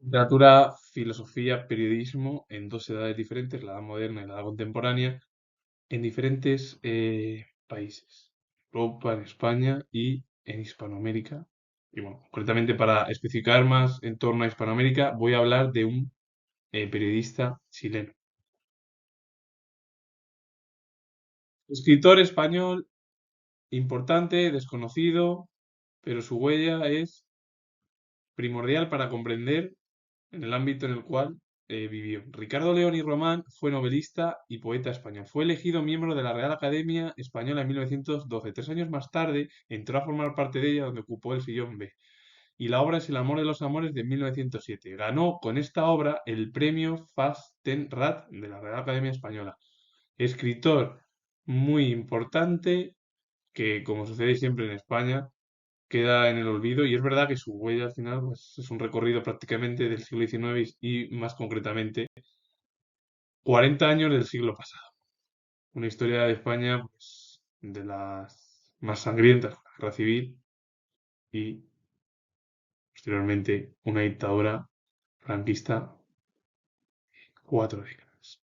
Literatura, filosofía, periodismo en dos edades diferentes, la edad moderna y la edad contemporánea, en diferentes países. Europa, en España y en Hispanoamérica. Y bueno, concretamente para especificar más en torno a Hispanoamérica, voy a hablar de un periodista chileno. Escritor español importante, desconocido, pero su huella es primordial para comprender en el ámbito en el cual vivió. Ricardo León y Román fue novelista y poeta español. Fue elegido miembro de la Real Academia Española en 1912. 3 años más tarde entró a formar parte de ella, donde ocupó el sillón B. Y la obra es El amor de los amores de 1907. Ganó con esta obra el premio Fastenrath de la Real Academia Española. Escritor muy importante que, como sucede siempre en España, queda en el olvido y es verdad que su huella al final pues, es un recorrido prácticamente del siglo XIX y más concretamente 40 años del siglo pasado. Una historia de España pues, de las más sangrientas, la guerra civil y posteriormente una dictadura franquista 4 décadas.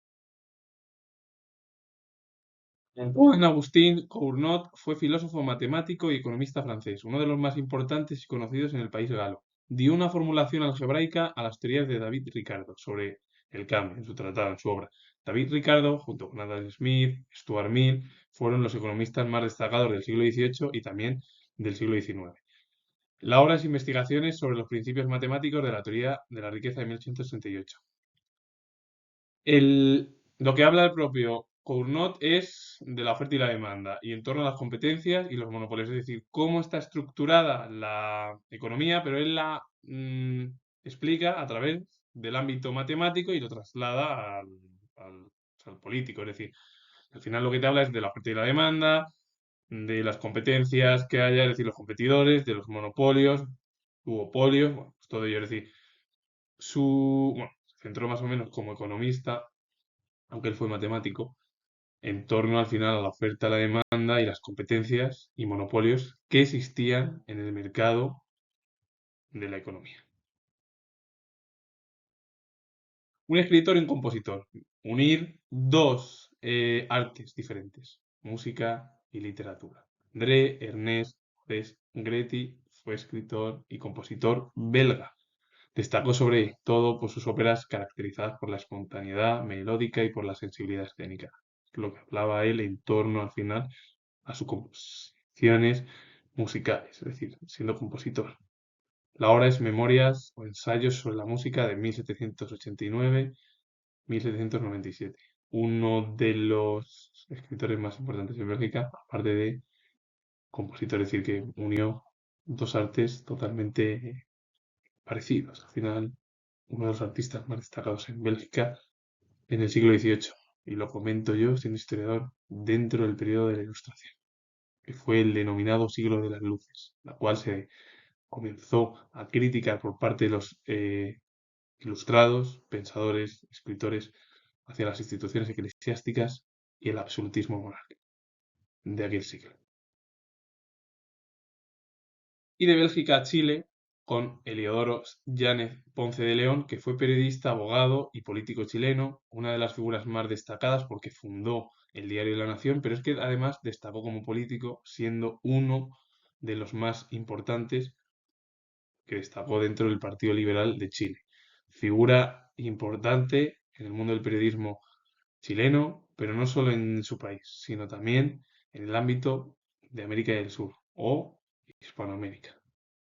Antoine Agustín Cournot fue filósofo, matemático y economista francés, uno de los más importantes y conocidos en el país galo. Dio una formulación algebraica a las teorías de David Ricardo sobre el cambio en su tratado, en su obra. David Ricardo, junto con Adam Smith, Stuart Mill, fueron los economistas más destacados del siglo XVIII y también del siglo XIX. La obra es Investigaciones sobre los principios matemáticos de la teoría de la riqueza de 1868. Lo que habla el propio Cournot es de la oferta y la demanda y en torno a las competencias y los monopolios, es decir, cómo está estructurada la economía, pero él la explica a través del ámbito matemático y lo traslada al político, es decir, al final lo que te habla es de la oferta y la demanda, de las competencias que haya, es decir, los competidores, de los monopolios, duopolios, bueno, pues todo ello, es decir, bueno, se centró más o menos como economista aunque él fue matemático, en torno al final a la oferta, la demanda y las competencias y monopolios que existían en el mercado de la economía. Un escritor y un compositor. Unir dos artes diferentes, música y literatura. André Ernest Gretty fue escritor y compositor belga. Destacó sobre todo por sus óperas caracterizadas por la espontaneidad melódica y por la sensibilidad escénica. Lo que hablaba él en torno al final a sus composiciones musicales, es decir, siendo compositor. La obra es Memorias o Ensayos sobre la música de 1789-1797. Uno de los escritores más importantes de Bélgica, aparte de compositor, es decir, que unió dos artes totalmente parecidos. Al final, uno de los artistas más destacados en Bélgica en el siglo XVIII. Y lo comento yo, siendo historiador, dentro del periodo de la Ilustración, que fue el denominado siglo de las luces, la cual se comenzó a criticar por parte de los ilustrados, pensadores, escritores, hacia las instituciones eclesiásticas y el absolutismo monárquico de aquel siglo. Y de Bélgica a Chile con Heliodoro Yáñez Ponce de León, que fue periodista, abogado y político chileno, una de las figuras más destacadas porque fundó el diario La Nación, pero es que además destacó como político, siendo uno de los más importantes que destacó dentro del Partido Liberal de Chile. Figura importante en el mundo del periodismo chileno, pero no solo en su país, sino también en el ámbito de América del Sur o Hispanoamérica.